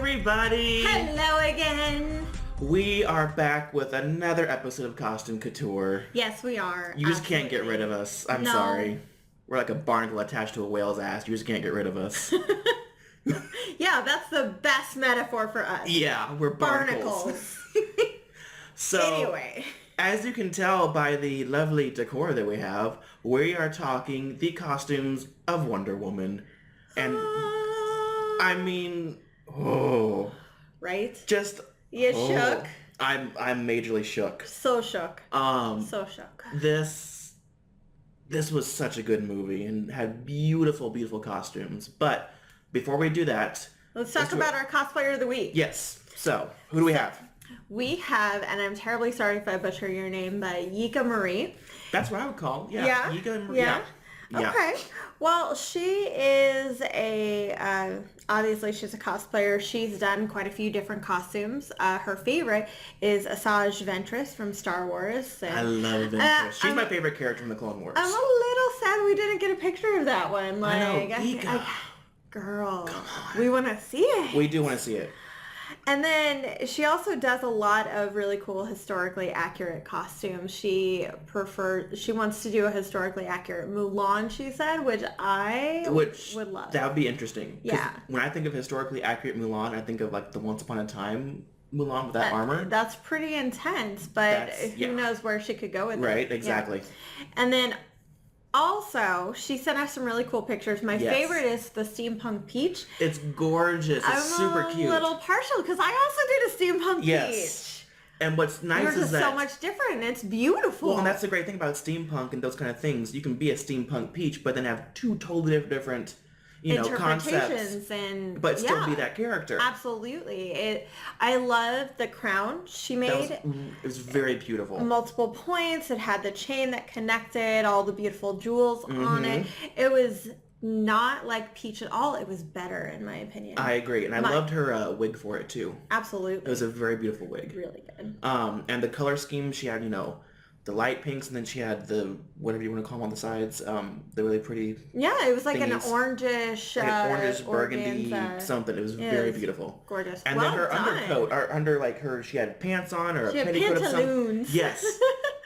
everybody! Hello again! We are back with another episode of Costume Couture. Yes, we are. You just can't get rid of us. I'm sorry. We're like a barnacle attached to a whale's ass. You just can't get rid of us. Yeah, that's the best metaphor for us. Yeah, we're barnacles. So, anyway. As you can tell by the lovely decor that we have, we are talking the costumes of Wonder Woman. And, I mean, Right? Just... You shook? I'm majorly shook. So shook. So shook. This was such a good movie and had beautiful, beautiful costumes. But before we do that... Let's talk about our Cosplayer of the Week. Yes. So, who do we have? We have, and I'm terribly sorry if I butcher your name, but Yeka Marie. That's what I would call. Yeah. Yeah? Yeka Marie. Yeah. Yeah. Okay. Well, she is obviously she's a cosplayer. She's done quite a few different costumes. Her favorite is Asajj Ventress from Star Wars. And, I love Ventress. She's my favorite character from the Clone Wars. I'm a little sad we didn't get a picture of that one. Like, I know, Yeka. Girl, come on. we want to see it. We do want to see it. And then she also does a lot of really cool historically accurate costumes. She wants to do a historically accurate Mulan, she said, which I would love. That would be interesting. Yeah. When I think of historically accurate Mulan, I think of like the Once Upon a Time Mulan with that armor. That's pretty intense, but who knows where she could go with it. Right, exactly. Yeah. And then also, she sent us some really cool pictures. My favorite is the steampunk peach. It's gorgeous. It's super cute. I'm a little partial because I also did a steampunk peach. And what's nice is that... so much different. It's beautiful. Well, and that's the great thing about steampunk and those kind of things. You can be a steampunk peach, but then have two totally different, concepts. But still be that character. Absolutely. I love the crown she made. It was very beautiful. Multiple points. It had the chain that connected, all the beautiful jewels on it. It was not like Peach at all. It was better in my opinion. I agree. And I loved her wig for it too. Absolutely. It was a very beautiful wig. Really good. And the color scheme, she had, the light pinks, and then she had the, whatever you want to call them on the sides, the really pretty Yeah, it was like thingies. An orangish... Like an orangish burgundy something. It was very beautiful. Gorgeous. And then her undercoat, or under like her, she had pants on, or she a petticoat of some... pantaloons. Yes.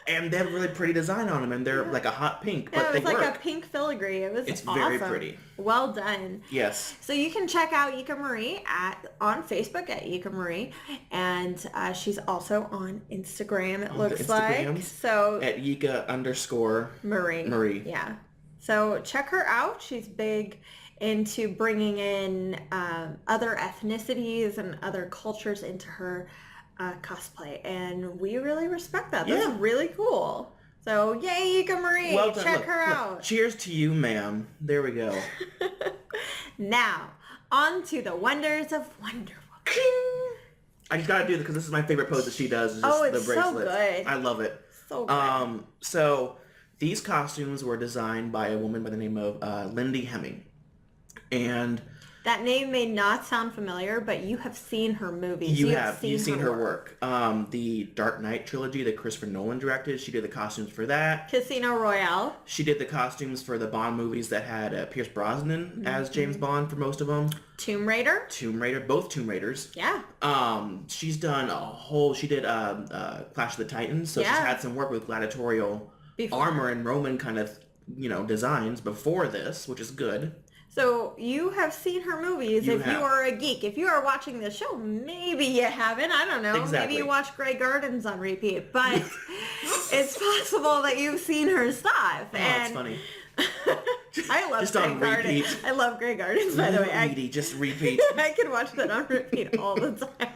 And they have a really pretty design on them, and they're like a hot pink, but they work. It was like a pink filigree. It's awesome. Very pretty. Well done. Yes. So you can check out Yeka Marie on Facebook at Yeka Marie, and she's also on Instagram. It looks like so at Yeka_Marie. Yeah. So check her out. She's big into bringing in other ethnicities and other cultures into her cosplay, and we really respect that. That's really cool. So yay, Yeka Marie! Well done. Check her out. Cheers to you, ma'am. There we go. Now, on to the wonders of Wonder Woman. I just gotta do it because this is my favorite pose that she does. Is just it's the bracelet. so good. I love it. So good. So these costumes were designed by a woman by the name of Lindy Hemming, and that name may not sound familiar, but you have seen her movies. You've seen her work. The Dark Knight trilogy that Christopher Nolan directed, she did the costumes for that. Casino Royale. She did the costumes for the Bond movies that had Pierce Brosnan as James Bond for most of them. Tomb Raider, both Tomb Raiders. Yeah. She's done she did Clash of the Titans, so she's had some work with gladiatorial armor and Roman kind of, designs before this, which is good. So you have seen her movies if you are a geek. If you are watching this show, maybe you haven't. I don't know. Exactly. Maybe you watch Grey Gardens on repeat. But it's possible that you've seen her stuff. Oh, it's funny. I love just Grey on Gardens. repeat. I love Grey Gardens, by the way. Just repeat. I can watch that on repeat all the time.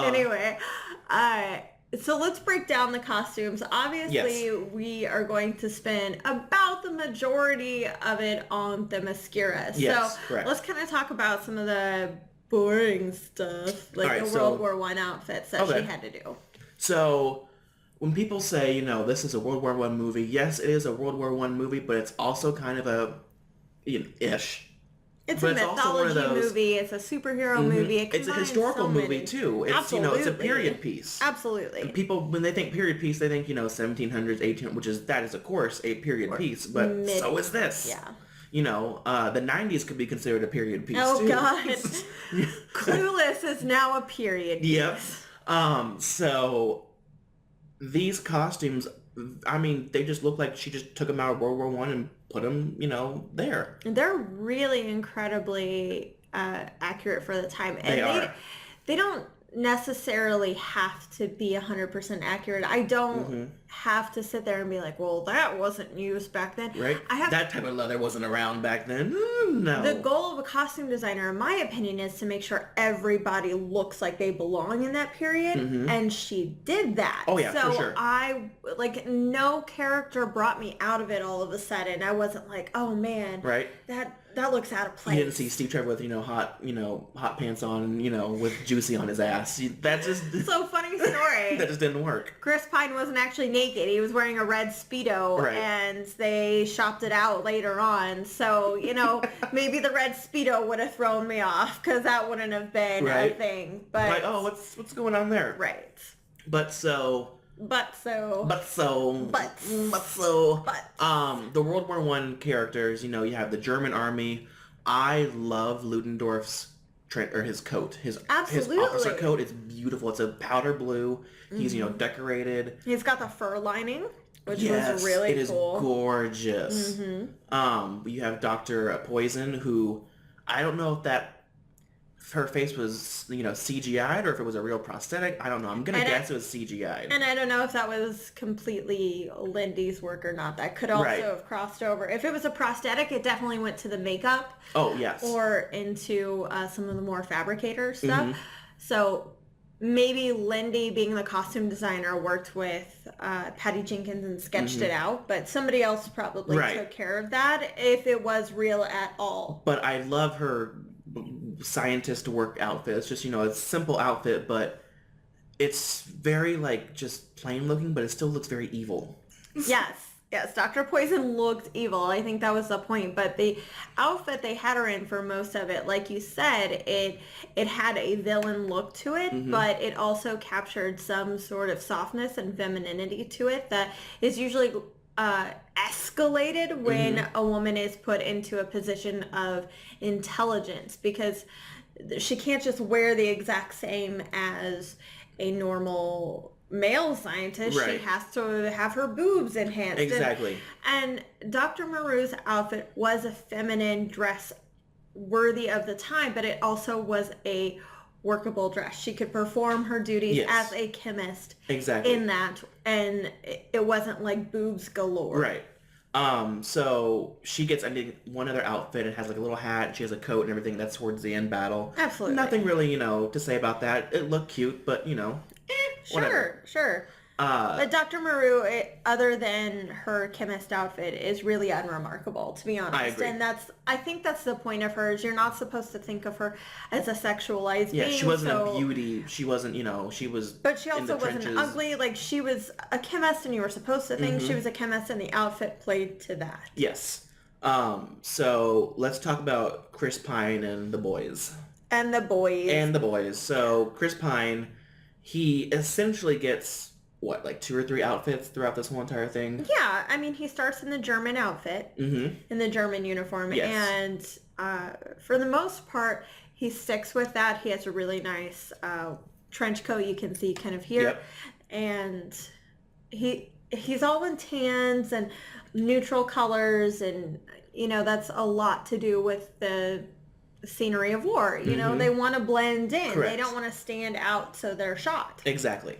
Anyway, so let's break down the costumes. Obviously, we are going to spend about the majority of it on the mascara. Yes, so correct. Let's kind of talk about some of the boring stuff, like the World War I outfits that she had to do. So when people say, this is a World War I movie, yes, it is a World War I movie, but it's also kind of a, ish. It's a mythology movie. It's a superhero movie. It's a historical movie too. It's it's a period piece. Absolutely. And people, when they think period piece, they think 1700s, 1800s, that is of course a period piece, but so is this. Yeah. the 90s could be considered a period piece, Oh, too. God. Clueless is now a period piece. Yep. So these costumes, I mean, they just look like she just took them out of World War One and put them, there. They're really incredibly accurate for the time. And They are. They don't necessarily have to be 100% accurate. I don't have to sit there and be like, well, that wasn't used back then. Right? That type of leather wasn't around back then. No. The goal of a costume designer, in my opinion, is to make sure everybody looks like they belong in that period. And she did that. Oh, yeah, so for sure. No character brought me out of it all of a sudden. I wasn't like, oh, man. Right. That looks out of place. You didn't see Steve Trevor with, hot pants on, with Juicy on his ass. That just... So funny story. That just didn't work. Chris Pine wasn't actually naked. He was wearing a red Speedo, right. And they shopped it out later on. So, maybe the red Speedo would have thrown me off because that wouldn't have been a thing. But like, oh, what's going on there? Right. The World War One characters, you have the German army. I love Ludendorff's his coat, his officer coat. It's beautiful. It's a powder blue. He's decorated. He's got the fur lining, which was really cool. It is gorgeous. You have Dr. Poison, who I don't know if her face was, CGI'd or if it was a real prosthetic. I don't know. I'm going to guess it was CGI'd. And I don't know if that was completely Lindy's work or not. That could also have crossed over. If it was a prosthetic, it definitely went to the makeup. Oh, yes. Or into some of the more fabricator stuff. So maybe Lindy, being the costume designer, worked with Patty Jenkins and sketched it out. But somebody else probably took care of that if it was real at all. But I love her scientist work outfit. It's just, a simple outfit, but it's very just plain looking, but it still looks very evil. Yes, Dr. Poison looked evil. I think that was the point. But the outfit they had her in for most of it, like you said, it had a villain look to it, but it also captured some sort of softness and femininity to it that is usually escalated when a woman is put into a position of intelligence, because she can't just wear the exact same as a normal male scientist. She has to have her boobs enhanced. Exactly. And Dr. Moreau's outfit was a feminine dress worthy of the time, but it also was a workable dress. She could perform her duties as a chemist in that, and it wasn't like boobs galore. Right. So she gets, I think, one other outfit. It has a little hat. She has a coat and everything. That's towards the end battle. Absolutely. Nothing really, to say about that. It looked cute, but, whatever. Sure. But Dr. Moreau, other than her chemist outfit, is really unremarkable, to be honest. I agree. And I think that's the point of hers. You're not supposed to think of her as a sexualized being. Yeah, she wasn't a beauty. She wasn't, she was. But she also wasn't ugly. She was a chemist, and you were supposed to think she was a chemist, and the outfit played to that. Yes. So let's talk about Chris Pine and the boys. And the boys. So Chris Pine, he essentially gets, 2 or 3 outfits throughout this whole entire thing? Yeah, I mean, he starts in the German outfit, in the German uniform, and for the most part, he sticks with that. He has a really nice trench coat you can see kind of here, and he's all in tans and neutral colors, and, that's a lot to do with the scenery of war. They want to blend in. Correct. They don't want to stand out so they're shot. Exactly.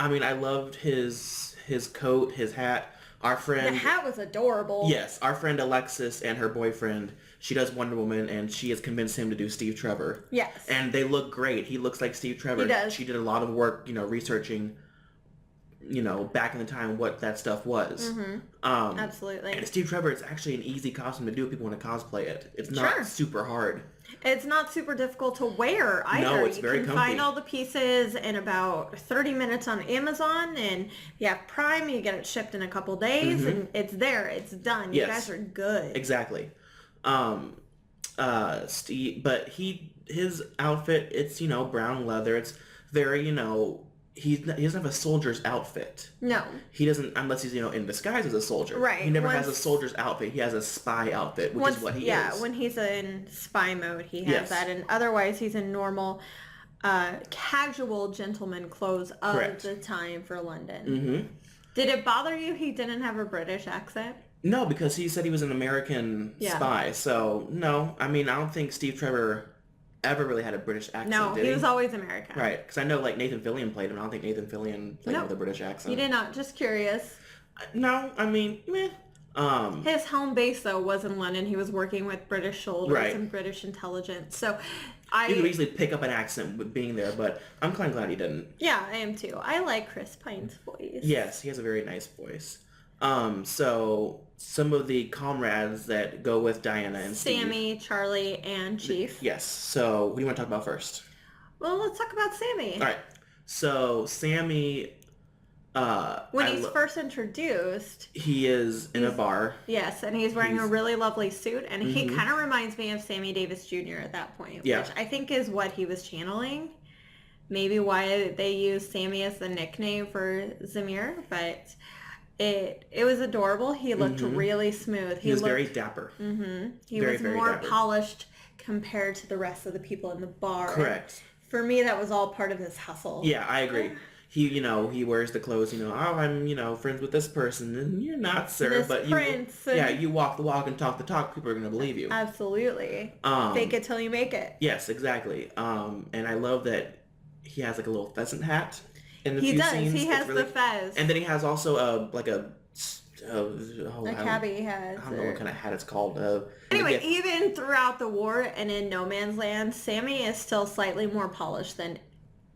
I mean, I loved his coat, his hat. Our friend... The hat was adorable. Yes, our friend Alexis and her boyfriend, she does Wonder Woman, and she has convinced him to do Steve Trevor. Yes. And they look great. He looks like Steve Trevor. He does. She did a lot of work, researching, back in the time what that stuff was. Absolutely. And Steve Trevor, it's actually an easy costume to do if people want to cosplay it. It's not super hard. It's not super difficult to wear either. No, it's very comfy. You can find all the pieces in about 30 minutes on Amazon, and if you have Prime, you get it shipped in a couple days, and it's there. It's done. You guys are good. Exactly. Steve, but his outfit, it's, brown leather. It's very, he doesn't have a soldier's outfit. No. He doesn't, unless he's, in disguise as a soldier. Right. He never has a soldier's outfit. He has a spy outfit, which is what he is. Yeah, when he's in spy mode, he has that. And otherwise, he's in normal, casual gentleman clothes of the time for London. Mm-hmm. Did it bother you he didn't have a British accent? No, because he said he was an American spy. So, no. I mean, I don't think Steve Trevor ever really had a British accent, no, did he was always American. Right, because I know, Nathan Fillion played him. I don't think Nathan Fillion played with a British accent. He did not. Just curious. No, I mean, meh. His home base, though, was in London. He was working with British soldiers and British intelligence. So, you could easily pick up an accent with being there, but I'm kind of glad he didn't. Yeah, I am too. I like Chris Pine's voice. Yes, he has a very nice voice. So some of the comrades that go with Diana and Sammy, Charlie, and Chief. Yes. So what do you want to talk about first? Well, let's talk about Sammy. All right. So Sammy, when he's first introduced, he is in a bar. Yes, and he's wearing a really lovely suit, and he kind of reminds me of Sammy Davis Jr. at that point, which I think is what he was channeling. Maybe why they used Sammy as the nickname for Zamir, but it was adorable. He looked really smooth. He was very dapper. He was more polished compared to the rest of the people in the bar. Correct. And for me, that was all part of his hustle. Yeah, I agree. He, he wears the clothes, oh, I'm, friends with this person, and you're not, sir, this but prince you walk the walk and talk the talk, people are going to believe you. Absolutely. Fake it till you make it. Yes, exactly. And I love that he has, a little pheasant hat in the few scenes. He has the fez. And then he has also, a cabbie hat. I don't know what kind of hat it's called. Anyway, even throughout the war and in No Man's Land, Sammy is still slightly more polished than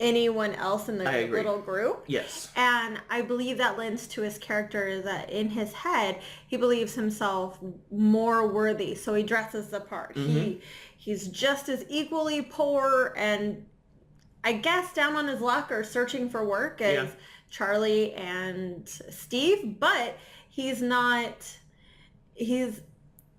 anyone else in the little group. Yes. And I believe that lends to his character that in his head, he believes himself more worthy. So he dresses the part. He's just as equally poor and I guess down on his luck or searching for work as Charlie and Steve, but he's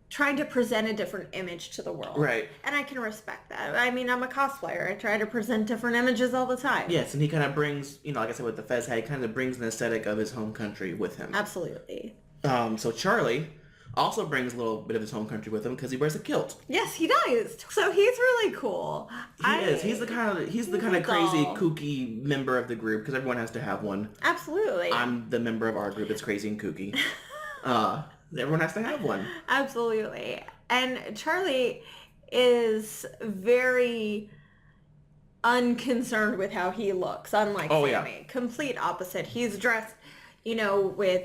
trying to present a different image to the world. Right. And I can respect that. I mean, I'm a cosplayer. I try to present different images all the time. Yes, and he kind of brings, like I said with the fez hat, he kind of brings an aesthetic of his home country with him. Absolutely. So Charlie also brings a little bit of his home country with him because he wears a kilt. Yes, he does. So he's really cool. He is. He's the kind of crazy, kooky member of the group because everyone has to have one. Absolutely. I'm the member of our group that's crazy and kooky. Everyone has to have one. Absolutely. And Charlie is very unconcerned with how he looks, unlike Sammy. Yeah. Complete opposite. He's dressed, with,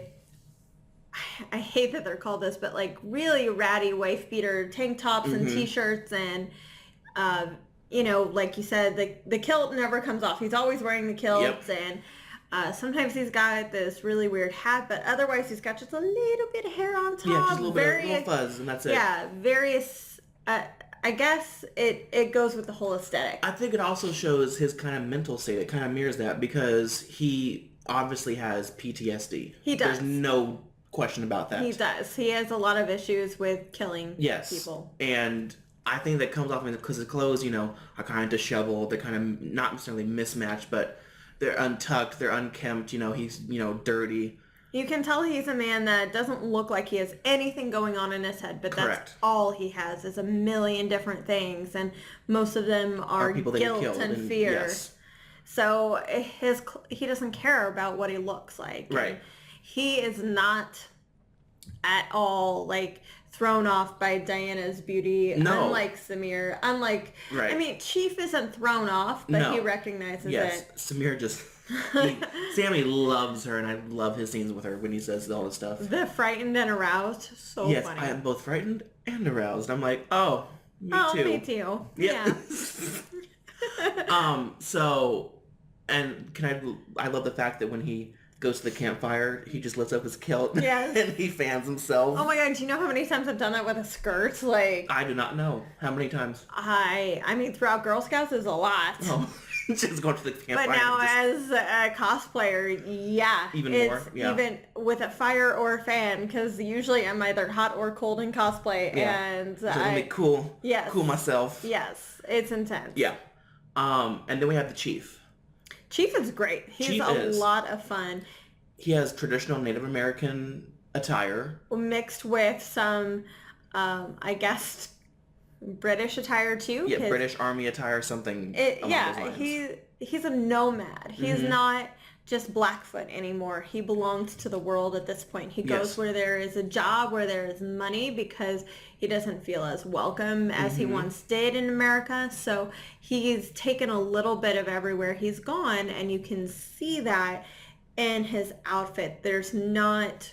I hate that they're called this, but really ratty wife beater tank tops and t-shirts and, like you said, the kilt never comes off. He's always wearing the kilt and sometimes he's got this really weird hat, but otherwise he's got just a little bit of hair on top. Yeah, just a little fuzz, and that's it. Yeah, various. I guess it goes with the whole aesthetic. I think it also shows his kind of mental state. It kind of mirrors that because he obviously has PTSD. He does. There's no question about that. He does. He has a lot of issues with killing people. And I think that comes off because his clothes, are kind of disheveled. They're kind of not necessarily mismatched, but they're untucked, they're unkempt, he's, dirty. You can tell he's a man that doesn't look like he has anything going on in his head, but that's all he has is a million different things, and most of them are guilt and fear. Yes. So he doesn't care about what he looks like. Right. And he is not at all, thrown off by Diana's beauty, unlike Samir, I mean, Chief isn't thrown off, but he recognizes it. Yes, Samir just, Sammy loves her, and I love his scenes with her when he says all this stuff. The frightened and aroused, funny. Yes, I am both frightened and aroused. I'm like, oh, me too. Me too. Yeah. So, and I love the fact that when he goes to the campfire, he just lifts up his kilt and he fans himself. Oh my god, do you know how many times I've done that with a skirt? I do not know. How many times? I mean, throughout Girl Scouts is a lot. Oh, just going to the campfire. But now as a cosplayer, even more. Yeah. Even with a fire or a fan, because usually I'm either hot or cold in cosplay, and so let me cool myself. Yes, it's intense. Yeah. And then we have the Chief. Chief is great. He's a lot of fun. He has traditional Native American attire. Mixed with some, I guess, British attire too. Yeah, British Army attire, something along those lines. He's a nomad. He's not just Blackfoot anymore. He belongs to the world at this point. He goes where there is a job, where there is money, because he doesn't feel as welcome as he once did in America. So he's taken a little bit of everywhere he's gone, and you can see that in his outfit. There's not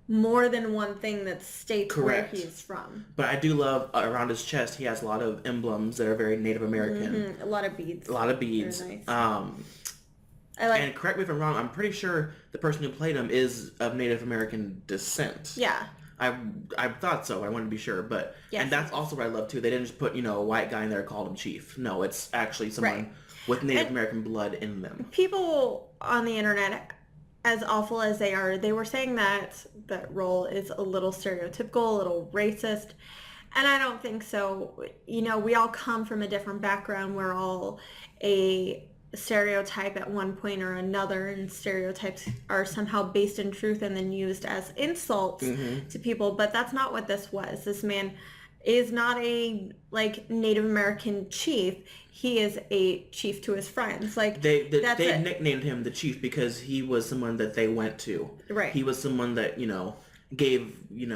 more than one thing that states where he's from. But I do love around his chest, he has a lot of emblems that are very Native American. A lot of beads. A lot of beads. Nice. And correct me if I'm wrong, I'm pretty sure the person who played him is of Native American descent. Yeah. I thought so. I wanted to be sure, but and that's also what I love too. They didn't just put a white guy in there and called him Chief. No, it's actually someone with Native American blood in them. People on the internet, as awful as they are, they were saying that that role is a little stereotypical, a little racist, and I don't think so. We all come from a different background. We're all a stereotype at one point or another, and stereotypes are somehow based in truth and then used as insults to people, but that's not what this was. This man is not a Native American chief. He is a chief to his friends. They nicknamed him the Chief because he was someone that they went to. Right. He was someone that gave it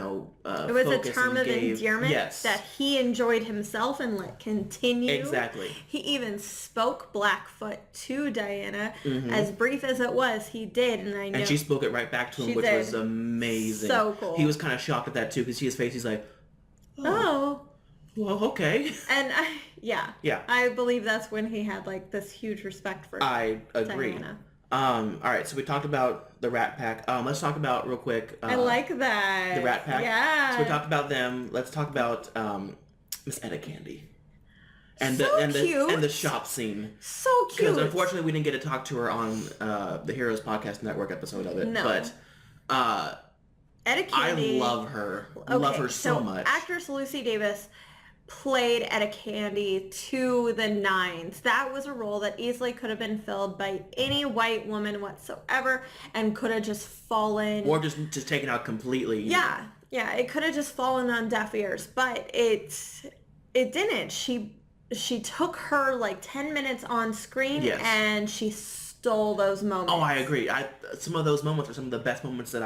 was a term of endearment that he enjoyed himself and let continue. Exactly. He even spoke Blackfoot to Diana, as brief as it was. He did, and she spoke it right back to him, which was amazing. So cool. He was kind of shocked at that too, because his face, he's like, oh. Well, okay. And I believe that's when he had this huge respect for I agree. Diana. All right, so we talked about the Rat Pack. Let's talk about real quick. I like that. The Rat Pack. Yeah. So we talked about them. Let's talk about Miss Etta Candy. And cute. And the shop scene. So cute. Because unfortunately we didn't get to talk to her on the Heroes Podcast Network episode of it. No. But Etta Candy. I love her. Okay, love her so much. Actress Lucy Davis played Etta Candy to the nines. That was a role that easily could have been filled by any white woman whatsoever, and could have just fallen, or just taken out completely. Yeah, it could have just fallen on deaf ears, but it didn't. She took her 10 minutes on screen, and she stole those moments. Oh, I agree. Some of those moments are some of the best moments that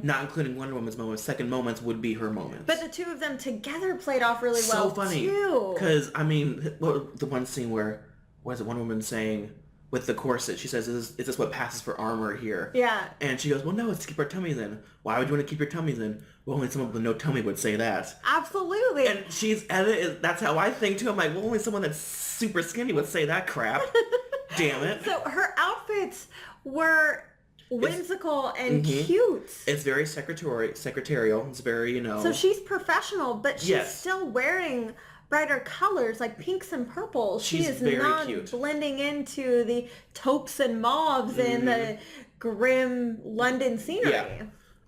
not including Wonder Woman's moments, second moments would be her moments. But the two of them together played off really well, so funny. Too. Because, the one scene where, what is it, Wonder Woman saying, with the corset, she says, is this what passes for armor here? Yeah. And she goes, well, no, it's to keep our tummies in. Why would you want to keep your tummies in? Well, only someone with no tummy would say that. Absolutely. And that's how I think, too. I'm like, well, only someone that's super skinny would say that crap. Damn it. So her outfits were whimsical and cute. It's very secretarial. It's very, So she's professional, but she's still wearing brighter colors like pinks and purples. She is not cute. Blending into the taupes and mauves and the grim London scenery.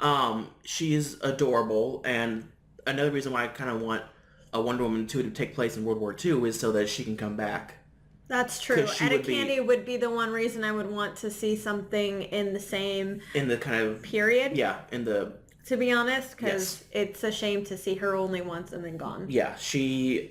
Yeah. She's adorable, and another reason why I kind of want a Wonder Woman 2 to take place in World War II is so that she can come back. That's true. Etta Candy would be the one reason I would want to see something in the same... In the kind of... Period? Yeah, in the... To be honest, because it's a shame to see her only once and then gone. Yeah,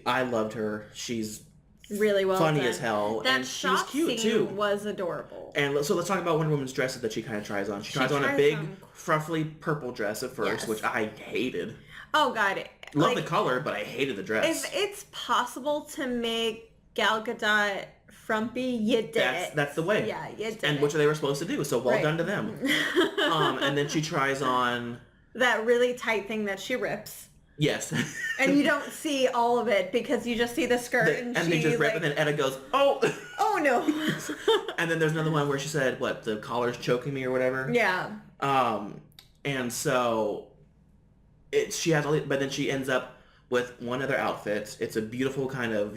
I loved her. She's... Really well funny done. As hell. That and she was cute, scene too. Was adorable. And so let's talk about Wonder Woman's dresses that she kind of tries on. She tries on a big, fruffly purple dress at first, which I hated. Oh, God. Love the color, but I hated the dress. If it's possible to make Gal Gadot frumpy, you did it. That's the way. Yeah, you did and which they were supposed to do, so well done to them. And then she tries on... that really tight thing that she rips. Yes. And you don't see all of it because you just see the skirt and they just rip, and then Etta goes, oh! Oh, no. And then there's another one where she said, what, the collar's choking me or whatever? Yeah. And so she has all, but then she ends up with one other outfit. It's a beautiful kind of,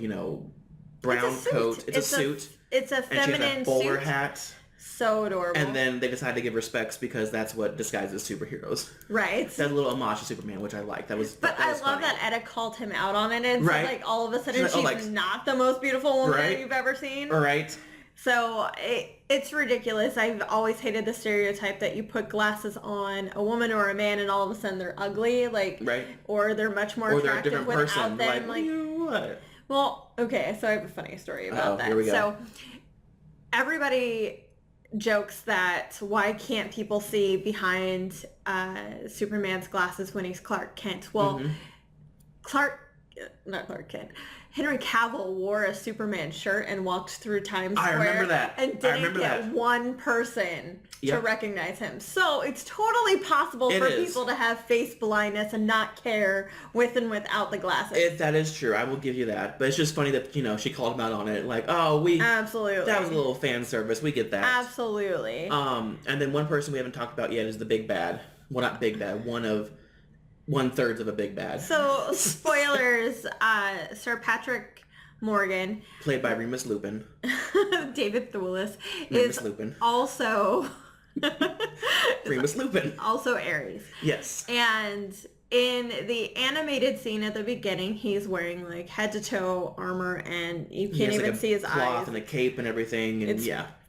brown coat. It's a suit. It's a feminine suit. And she has a bowler hat. So adorable. And then they decide to give her specs because that's what disguises superheroes. Right. That's a little homage to Superman, which I like. That was But that I was love funny. that Etta called him out on it, and so, all of a sudden she's not the most beautiful woman that you've ever seen. Right. So it's ridiculous. I've always hated the stereotype that you put glasses on a woman or a man and all of a sudden they're ugly, like, right? or they're much more Or they're a attractive different without person. them. Like, what? Well, okay, so I have a funny story about that. Here we go. So everybody jokes that why can't people see behind Superman's glasses when he's Clark Kent? Well, not Clark Kent. Henry Cavill wore a Superman shirt and walked through Times Square. I remember that. And didn't get one person to recognize him. So it's totally possible for people to have face blindness and not care with and without the glasses. That is true. I will give you that. But it's just funny that, she called him out on it. Like, Absolutely. That was a little fan service. We get that. Absolutely. And then one person we haven't talked about yet is the big bad. Well, not big bad. One-third of a big bad. So, spoilers, Sir Patrick Morgan, played by Remus Lupin. David Thewlis, Remus is Lupin. Also... Remus Lupin. Also Ares. Yes. And in the animated scene at the beginning, he's wearing like head-to-toe armor and you can't even see his eyes. Cloth and a cape and everything. And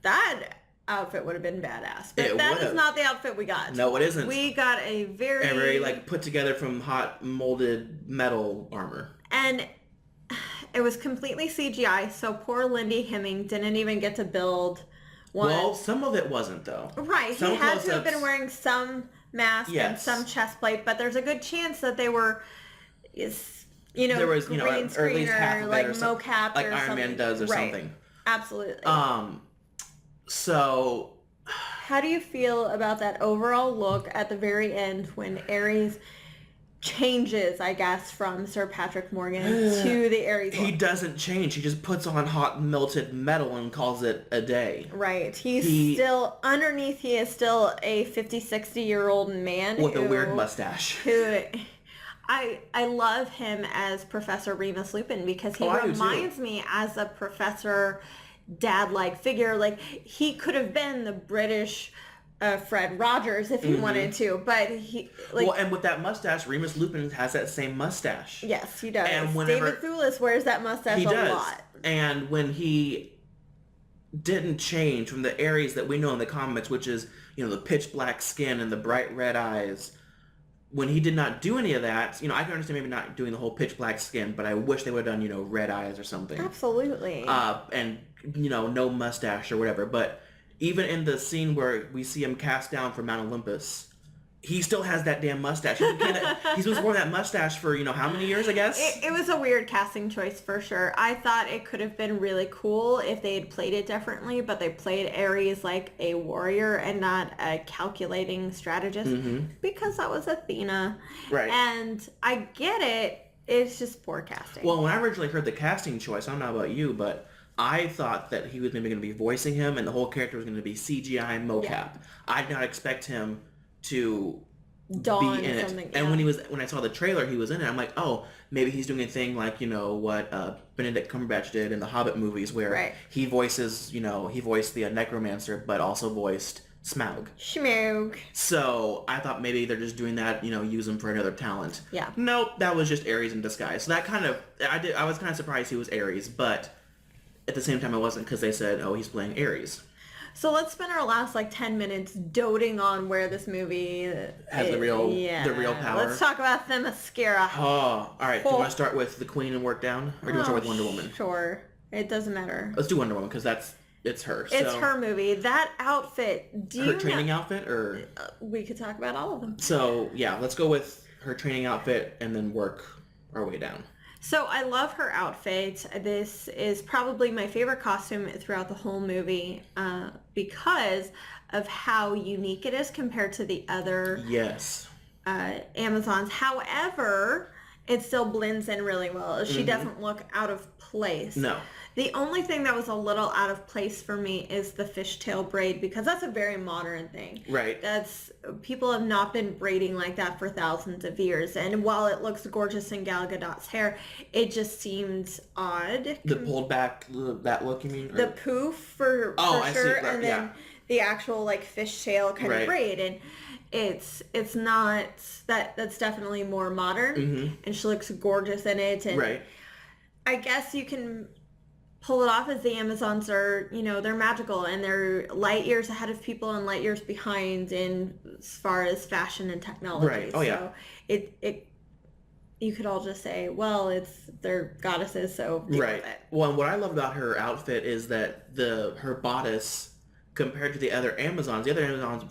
that outfit would have been badass. But that is not the outfit we got. No, it isn't. We got a very like put together from hot molded metal armor. And it was completely CGI, so poor Lindy Hemming didn't even get to build one. Well, some of it wasn't though. Right. He had to have been wearing some mask and some chest plate, but there's a good chance that they were there was, green screen or at least half of like mocap like or Iron something. Man does or something. Absolutely. So, how do you feel about that overall look at the very end when Ares changes, I guess, from Sir Patrick Morgan to the Ares look? He doesn't change. He just puts on hot melted metal and calls it a day. Right. He's still, underneath, he is still a 50, 60-year-old man. With a weird mustache. I love him as Professor Remus Lupin because he reminds me as a professor dad-like figure. Like, he could have been the British Fred Rogers if he wanted to, but he and with that mustache, Remus Lupin has that same mustache. Yes, he does. And David Thewlis wears that mustache a lot. And when he didn't change from the Ares that we know in the comics, which is, the pitch black skin and the bright red eyes, when he did not do any of that, I can understand maybe not doing the whole pitch black skin, but I wish they would have done, red eyes or something. Absolutely. And, no mustache or whatever. But even in the scene where we see him cast down from Mount Olympus, he still has that damn mustache. He's been wearing that mustache for, how many years, I guess? It was a weird casting choice for sure. I thought it could have been really cool if they had played it differently, but they played Ares like a warrior and not a calculating strategist because that was Athena. Right. And I get it. It's just poor casting. Well, when I originally heard the casting choice, I don't know about you, but I thought that he was maybe going to be voicing him and the whole character was going to be CGI mocap. Yeah. I did not expect him to Dawn be in it. Yeah. And when I saw the trailer, he was in it. I'm like, oh, maybe he's doing a thing like, what Benedict Cumberbatch did in the Hobbit movies where he voices, he voiced the necromancer, but also voiced Smaug. Schmoog. So I thought maybe they're just doing that, use him for another talent. Yeah. Nope, that was just Ares in disguise. So that I was kind of surprised he was Ares, but at the same time I wasn't because they said, oh, he's playing Ares. So let's spend our last 10 minutes doting on where this movie has the real power. Let's talk about the mascara. Oh, all right. Do you want to start with the Queen and work down, or do you want to start with Wonder Woman? Sure, it doesn't matter. Let's do Wonder Woman because it's her. It's her movie. That outfit. Her training outfit, or we could talk about all of them. So yeah, let's go with her training outfit and then work our way down. So I love her outfit. This is probably my favorite costume throughout the whole movie because of how unique it is compared to the other Amazons. However, it still blends in really well. She doesn't look out of place. No. The only thing that was a little out of place for me is the fishtail braid because that's a very modern thing. Right. People have not been braiding like that for thousands of years. And while it looks gorgeous in Gal Gadot's hair, it just seemed odd. The pulled back, that look you mean? Or? The poof for I sure. See, and then the actual fishtail kind of braid. And it's not, that's definitely more modern. And she looks gorgeous in it. And I guess you can pull it off is the Amazons are, they're magical and they're light years ahead of people and light years behind in as far as fashion and technology. Right. Oh, yeah. So it you could all just say, well, they're goddesses, so deal right. with it. Well, and what I love about her outfit is that her bodice compared to the other Amazons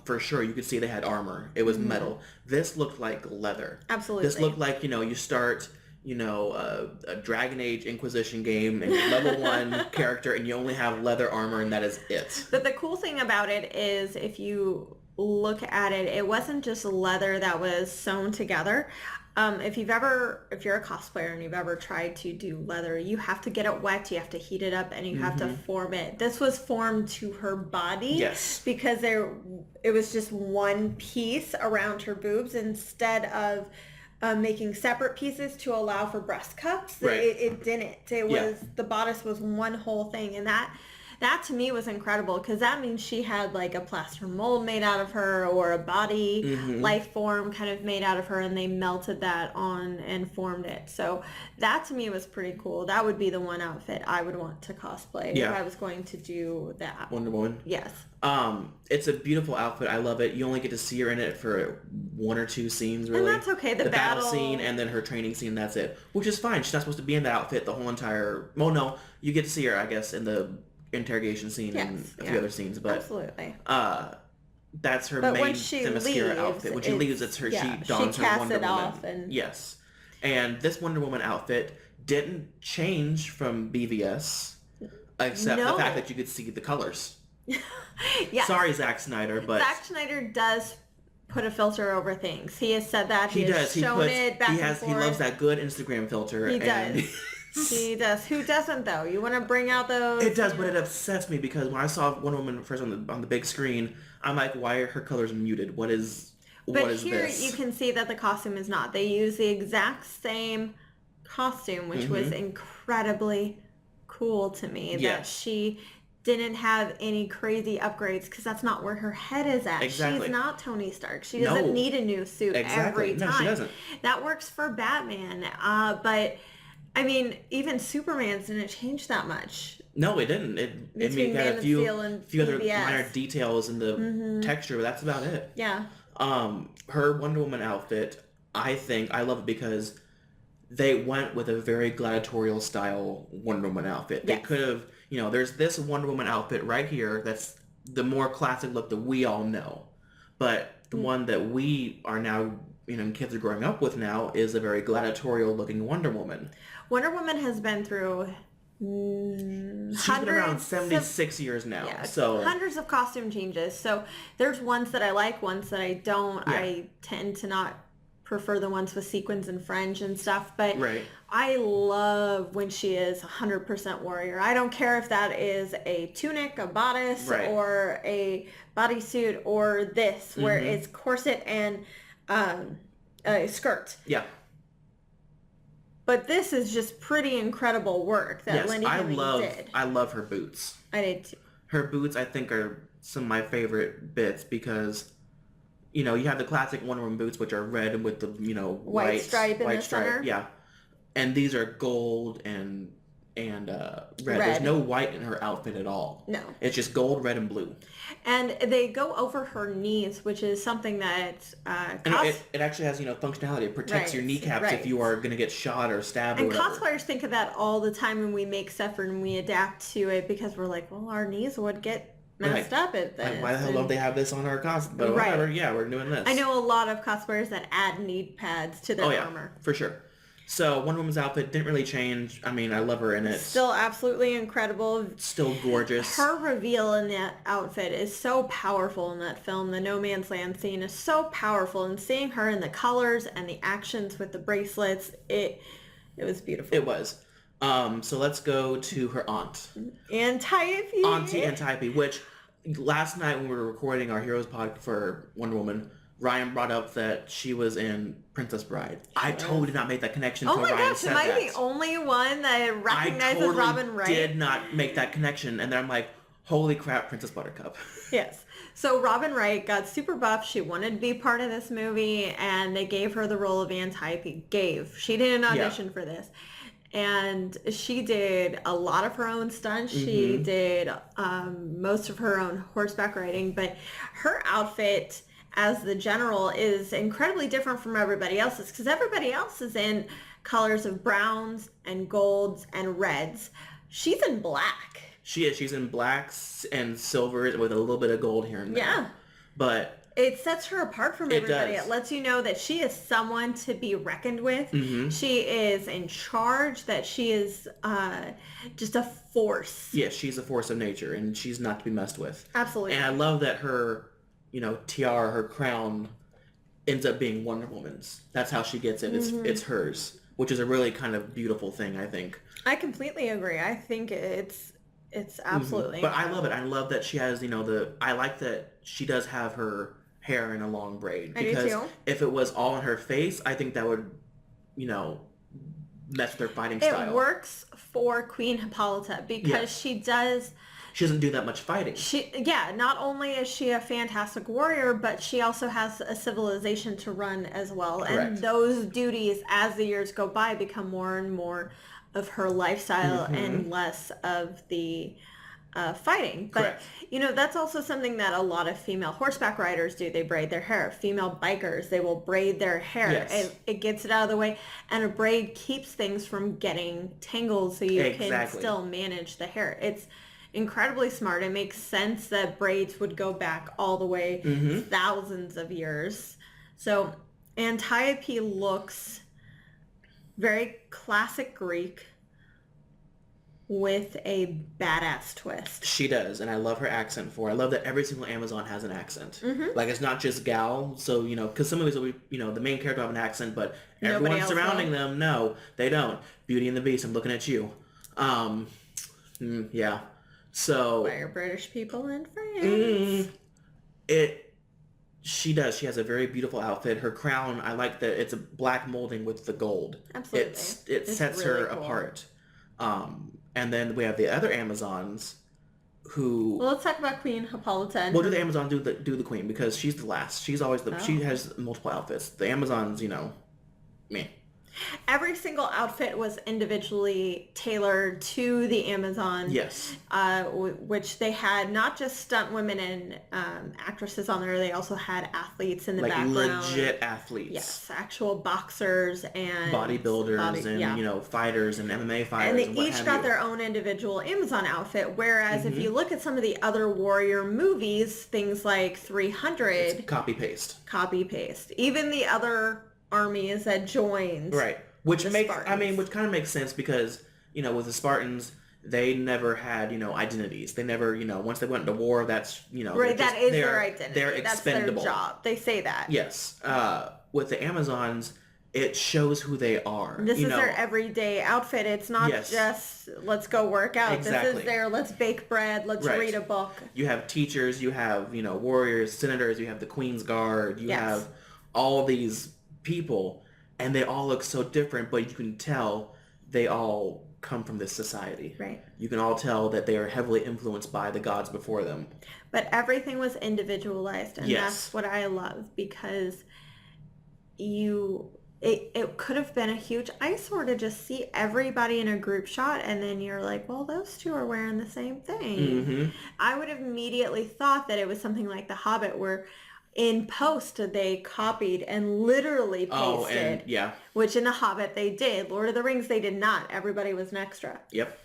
for sure you could see they had armor. It was metal. This looked like leather. Absolutely. This looked like, you start a Dragon Age Inquisition game and you're level 1 character and you only have leather armor and that is it. But the cool thing about it is if you look at it, it wasn't just leather that was sewn together. If you're a cosplayer and you've ever tried to do leather, you have to get it wet, you have to heat it up, and you have to form it. This was formed to her body. Yes. Because it was just one piece around her boobs instead of making separate pieces to allow for breast cups. Right. It didn't. It was the bodice was one whole thing, and that to me was incredible because that means she had like a plaster mold made out of her or a body life form kind of made out of her, and they melted that on and formed it. So that to me was pretty cool. That would be the one outfit I would want to cosplay if I was going to do that. Wonder Woman? Yes. It's a beautiful outfit. I love it. You only get to see her in it for 1 or 2 scenes, really. And that's okay. The battle scene and then her training scene, that's it. Which is fine. She's not supposed to be in that outfit the whole entire... Well, no. You get to see her, I guess, in the interrogation scene and a few other scenes. But absolutely. That's her main Themyscira outfit. When she leaves, she dons her Wonder Woman. Yes. And this Wonder Woman outfit didn't change from BVS, except the fact that you could see the colors. Yes. Sorry, Zack Snyder, but Zack Snyder does put a filter over things. He has said that. He has shown it back and forth. He loves that good Instagram filter. He does. He does. Who doesn't though? You want to bring out those? It does, but it upsets me because when I saw Wonder Woman first on the big screen, I'm like, why are her colors muted? What is this? But here you can see that the costume is not. They use the exact same costume, which was incredibly cool to me. That she didn't have any crazy upgrades because that's not where her head is at. Exactly. She's not Tony Stark. She doesn't need a new suit every time. No, she doesn't. That works for Batman. But I mean, even Superman's didn't change that much. No, it didn't. It got a few other minor details in the texture, but that's about it. Yeah. Her Wonder Woman outfit, I love it because they went with a very gladiatorial style Wonder Woman outfit. They could have, there's this Wonder Woman outfit right here that's the more classic look that we all know. But the one that we are now, kids are growing up with now is a very gladiatorial looking Wonder Woman. Wonder Woman has been through she's been around 76 years now. Yeah, so hundreds of costume changes. So there's ones that I like, ones that I don't. Yeah. I tend to not prefer the ones with sequins and fringe and stuff, but right. I love when she is 100% warrior. I don't care if that is a tunic, a bodice, or a bodysuit, or this, where it's corset and a skirt. Yeah. But this is just pretty incredible work that Lindy Hemmings did. I love her boots. I did too. Her boots, I think, are some of my favorite bits because, you have the classic Wonder Woman boots, which are red with the, white stripe in the center. Yeah. And these are gold and red. There's no white in her outfit at all. No. It's just gold, red, and blue. And they go over her knees, which is something that... it actually has, functionality. It protects your kneecaps if you are going to get shot or stabbed or whatever. And cosplayers think of that all the time when we make stuff and we adapt to it because we're like, well, our knees would get messed up at this. Like, why the hell don't they have this on our costume? But whatever, we're doing this. I know a lot of cosplayers that add knee pads to their armor. For sure. So Wonder Woman's outfit didn't really change. I mean, I love her in it. Still absolutely incredible. Still gorgeous. Her reveal in that outfit is so powerful in that film. The No Man's Land scene is so powerful. And seeing her in the colors and the actions with the bracelets, it was beautiful. It was. So let's go to her aunt. Antiope. Auntie Antiope, which last night when we were recording our Heroes pod for Wonder Woman, Ryan brought up that she was in Princess Bride. I totally did not make that connection until Ryan said that. Oh my gosh, am I the only one that recognizes Robin Wright? I did not make that connection. And then I'm like, holy crap, Princess Buttercup. Yes. So Robin Wright got super buff. She wanted to be part of this movie, and they gave her the role of Antiope. She didn't audition for this. And she did a lot of her own stunts. She did most of her own horseback riding, but her outfit as the general is incredibly different from everybody else's because everybody else is in colors of browns and golds and reds. She's in black. She is. She's in blacks and silvers with a little bit of gold here and there. Yeah. But it sets her apart from everybody. It lets you know that she is someone to be reckoned with. She is in charge, that she is just a force. Yes, she's a force of nature, and she's not to be messed with. Absolutely. And I love that her, tiara, her crown, ends up being Wonder Woman's. That's how she gets it. It's hers, which is a really kind of beautiful thing, I think. I completely agree. I think it's absolutely But I love it. I love that she has, I like that she does have her hair in a long braid. Because if it was all in her face, I think that would, mess with her fighting style. It works for Queen Hippolyta because she doesn't do that much fighting. Not only is she a fantastic warrior, but she also has a civilization to run as well. Correct. And those duties, as the years go by, become more and more of her lifestyle and less of the fighting. But, that's also something that a lot of female horseback riders do. They braid their hair. Female bikers, they will braid their hair. Yes. It gets it out of the way. And a braid keeps things from getting tangled so you can still manage the hair. It's incredibly smart. It makes sense that braids would go back all the way thousands of years. So Antiope looks very classic Greek with a badass twist. She does, and I love her accent for it. I love that every single Amazon has an accent. Like, it's not just Gal, so, because some movies will be, the main character will have an accent, but everyone surrounding them, no, they don't. Beauty and the Beast, I'm looking at you. Yeah. So... Why are British people in France? She does. She has a very beautiful outfit. Her crown, I like that it's a black molding with the gold. Absolutely. It sets really her cool. apart. And then we have the other Amazons who... Well, let's talk about Queen Hippolyta. We'll do the Amazon, do the Queen, because she's the last. She's always she has multiple outfits. The Amazons, meh. Every single outfit was individually tailored to the Amazon. Yes. Which they had not just stunt women and actresses on there. They also had athletes in the background. Legit athletes. Yes, actual boxers and bodybuilders and fighters and MMA fighters. And they each got their own individual Amazon outfit. Whereas if you look at some of the other warrior movies, things like 300, it's copy paste. Even the other armies that joined, right? Which kind of makes sense because with the Spartans, they never had identities. They never once they went into war, that's right. That is their identity. They're expendable. That's their job. They say that. Yes. With the Amazons, it shows who they are. This is their everyday outfit. It's not just let's go work out. Exactly. This is their let's bake bread. Let's read a book. You have teachers. You have warriors, senators. You have the Queen's Guard. You have all these people, and they all look so different, but you can tell they all come from this society. Right. You can all tell that they are heavily influenced by the gods before them. But everything was individualized, and that's what I love, because it could have been a huge eyesore to just see everybody in a group shot, and then you're like, well, those two are wearing the same thing. I would have immediately thought that it was something like The Hobbit, where in post they copied and literally pasted. Which in The Hobbit they did. Lord of the Rings they did not. Everybody was an extra. Yep.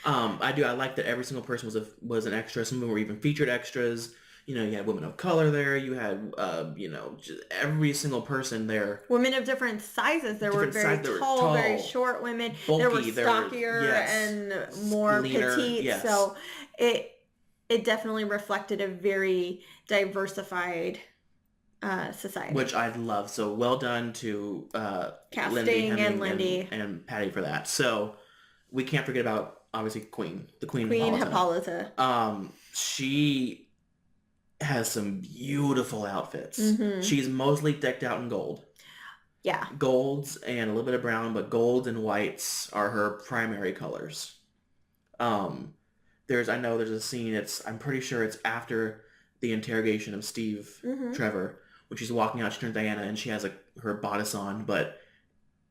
I like that every single person was an extra. Some of them were even featured extras. You had women of color there. You had just every single person there. Women of different sizes. There were very tall, very short women. Bulky, there were stockier and more leaner, petite. So it definitely reflected a very diversified society. Which I love. So well done to casting Lindy and Patty for that. So we can't forget about obviously Queen Hippolyta. She has some beautiful outfits. She's mostly decked out in gold. Yeah. Golds and a little bit of brown, but golds and whites are her primary colors. There's a scene, I'm pretty sure it's after the interrogation of Steve Trevor, when she's walking out, she turns Diana and she has her bodice on, but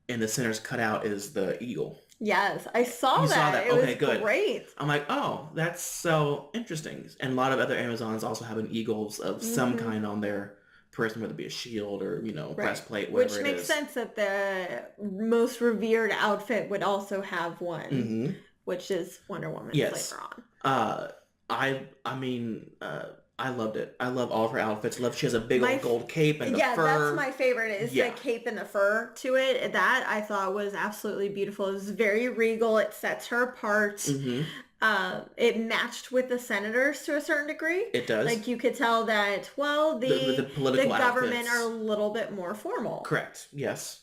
in the center's cutout is the eagle. Yes, I saw You that. saw that? It Okay, was good. great. I'm like, oh, that's so interesting. And a lot of other Amazons also have an eagles of some Hmm. kind on their person, whether it be a shield or, Right. breastplate, whatever Which it makes is. sense that the most revered outfit would also have one, Mm-hmm. which is Wonder Woman's Yes. later on. Uh, I mean, I loved it. I love all of her outfits. I love she has a big My old gold cape and the Yeah, that's fur. my favorite is the Yeah. cape and the fur to it. That I thought was absolutely beautiful. It was very regal. It sets her apart. Mm-hmm. It matched with the senators to a certain degree. It does. Like you could tell that, well, The the political government are a outfits. little bit more formal. Correct. Yes.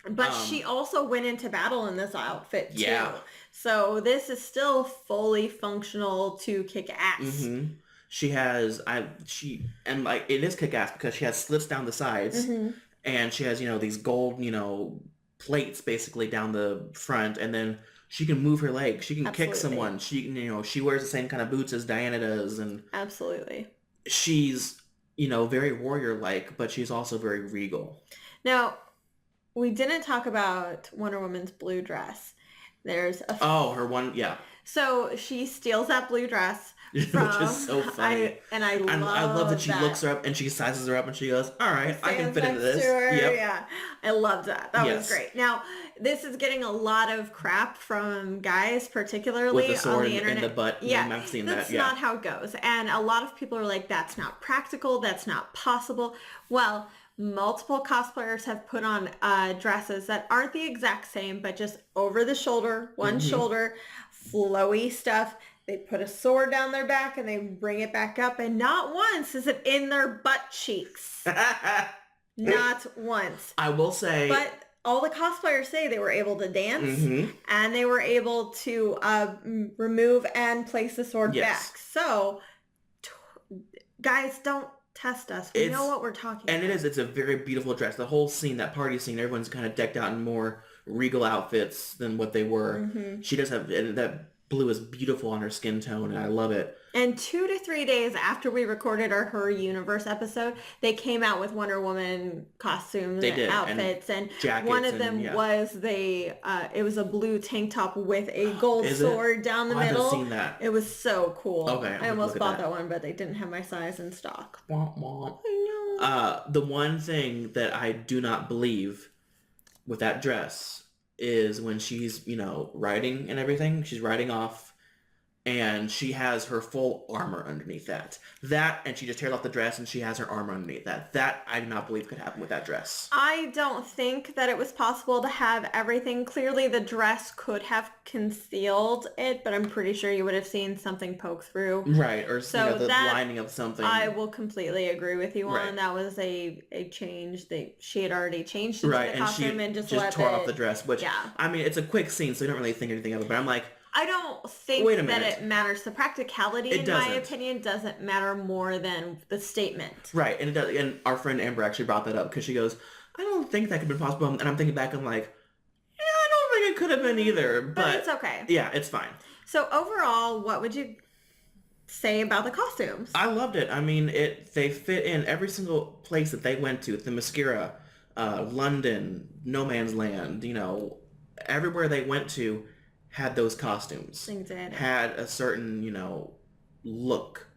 But she also went into battle in this outfit too. Yeah. So this is still fully functional to kick ass. Mm-hmm. She has and like it is kick ass because she has slits down the sides Hmm. and she has, these gold, plates basically down the front, and then she can move her legs. She can kick Absolutely. someone. She wears the same kind of boots as Diana does, and Absolutely. she's, very warrior like, but she's also very regal. Now, we didn't talk about Wonder Woman's blue dress. There's a Oh, her one, yeah. So she steals that blue dress Which from is so funny. I I love that she that. looks her up and she sizes her up and she goes, all right, I can Stands fit into next this. to her. Yep. Yeah, I loved that. That was Yes. great. Now, this is getting a lot of crap from guys, particularly With the sword on the in internet. the butt. Yeah, I've seen that's that. Yeah. not how it goes. And a lot of people are like, that's not practical. That's not possible. Well, multiple cosplayers have put on dresses that aren't the exact same, but just over the shoulder, one Mhm. shoulder, flowy stuff. They put a sword down their back and they bring it back up, and not once is it in their butt cheeks. Not once. I will say. But all the cosplayers say they were able to dance Mhm. and they were able to remove and place the sword Yes. back. So, guys, don't test us. We know what we're talking And about. it's a very beautiful dress. The whole scene, that party scene, everyone's kind of decked out in more regal outfits than what they were. Mm-hmm. She does have, and that blue is beautiful on her skin tone, and I love it. And 2 to 3 days after we recorded our Her Universe episode, they came out with Wonder Woman costumes and outfits, and jackets one of them and, was it was a blue tank top with a gold sword down the middle. I haven't seen that. It was so cool. Okay, I almost bought that one, but they didn't have my size in stock. Womp womp. I know. The one thing that I do not believe with that dress is when she's, riding and everything. She's riding off, and she has her full armor underneath that. And she just tears off the dress and she has her armor underneath that. That I do not believe could happen with that dress. I don't think that it was possible to have everything. Clearly the dress could have concealed it, but I'm pretty sure you would have seen something poke through. Right, or So the that lining of something. I will completely agree with you on. Right. That was a change. She had already changed into Right, the and costume she and just tore off the dress, which, yeah. I mean, it's a quick scene, so you don't really think anything of it, but I'm like, I don't think wait a that minute. it matters. The practicality, It in doesn't. my opinion, doesn't matter more than the statement. right, and it does, and our friend Amber actually brought that up because she goes, I don't think that could have been possible, and I'm thinking back, I'm like, yeah, I don't think it could have been either, But it's okay. Yeah, it's fine. So overall, what would you say about the costumes? I loved it. I mean, they fit in every single place that they went to. Themyscira, London, No Man's Land, everywhere they went to had those costumes. Things did. Had a certain, look.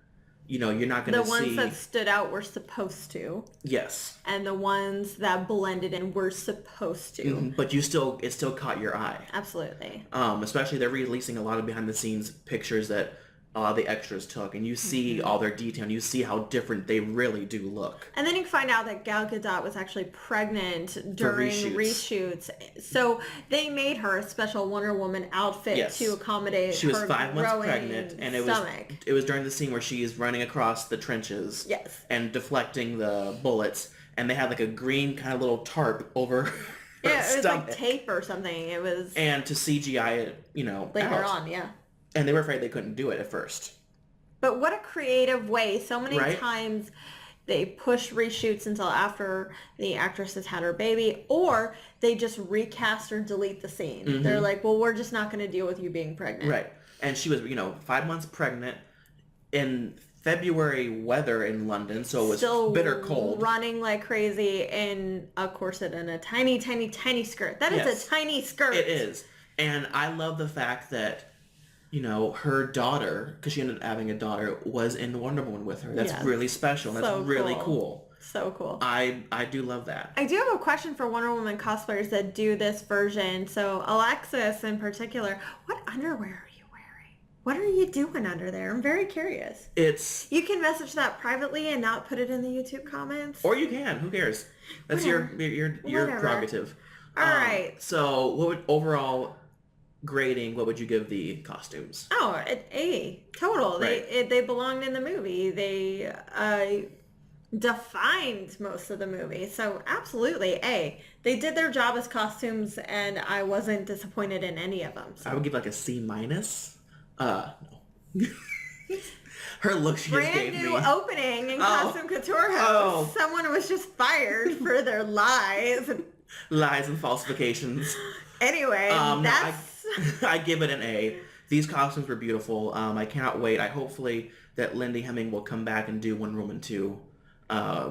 You're not going to see... The ones that stood out were supposed to. Yes. And the ones that blended in were supposed to. Mm-hmm. But it still caught your eye. Absolutely. Especially they're releasing a lot of behind the scenes pictures that a lot of the extras took, and you see all their detail, and you see how different they really do look. And then you find out that Gal Gadot was actually pregnant during reshoots. So they made her a special Wonder Woman outfit to accommodate she was her 5 months growing pregnant, and stomach. it was during the scene where she is running across the trenches and deflecting the bullets, and they had like a green kind of little tarp over her it was stomach. like tape or something. It was... And to CGI it, later on, yeah. And they were afraid they couldn't do it at first. But what a creative way. So many times they push reshoots until after the actress has had her baby, or they just recast or delete the scene. Mm-hmm. They're like, well, we're just not going to deal with you being pregnant. Right. And she was, 5 months pregnant in February weather in London, so it was still bitter cold. Running like crazy in a corset and a tiny, tiny, tiny skirt. That is a tiny skirt. It is. And I love the fact that, you know, her daughter, because she ended up having a daughter, was in Wonder Woman with her. That's really special. That's really cool. So cool. I do love that. I do have a question for Wonder Woman cosplayers that do this version. So Alexis in particular, what underwear are you wearing? What are you doing under there? I'm very curious. You can message that privately and not put it in the YouTube comments. Or you can. Who cares? That's your prerogative. All right. So what would overall grading, what would you give the costumes? Oh, an A. Total. Right. They belonged in the movie. They defined most of the movie. So absolutely A. They did their job as costumes and I wasn't disappointed in any of them. So. I would give like a C-. No. Her look she just gave me. Brand new opening in Costume Couture House. Someone was just fired for their lies. Lies and falsifications. Anyway, that's... I give it an A. These costumes were beautiful. I cannot wait. Hopefully that Lindy Hemming will come back and do Wonder Woman 2,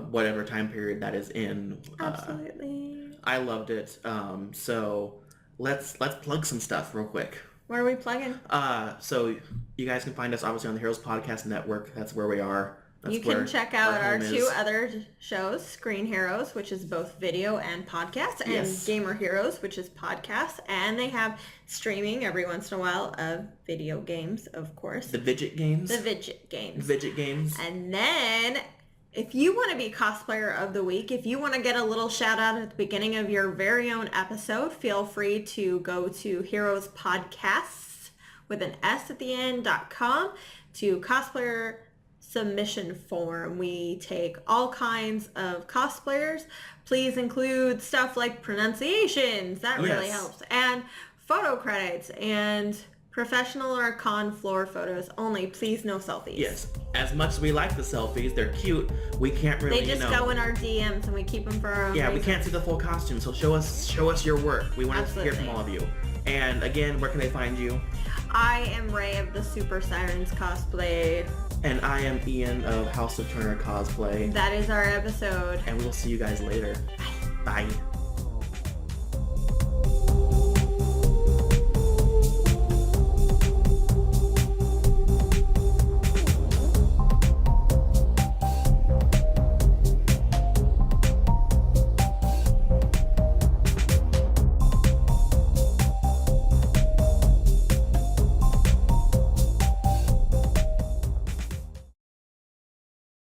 whatever time period that is in. Absolutely. I loved it. So let's plug some stuff real quick. What are we plugging? So you guys can find us obviously on the Heroes Podcast Network. That's where we are. You can check out our two other shows, Screen Heroes, which is both video and podcast, and Gamer Heroes, which is podcast. And they have streaming every once in a while of video games, of course. The Vidget games. Vidget games. And then, if you want to be Cosplayer of the Week, if you want to get a little shout out at the beginning of your very own episode, feel free to go to Heroes Podcasts with an S at the end.com to Cosplayer submission form. We take all kinds of cosplayers. Please include stuff like pronunciations. That really helps. And photo credits and professional or con floor photos only. Please no selfies. Yes. As much as we like the selfies, they're cute. We can't really, They just go in our DMs and we keep them for our own reasons. We can't see the full costume, so show us your work. We want to hear from all of you. And again, where can they find you? I am Ray of the Super Sirens Cosplay. And I am Ian of House of Turner Cosplay. That is our episode. And we will see you guys later. Bye. Bye.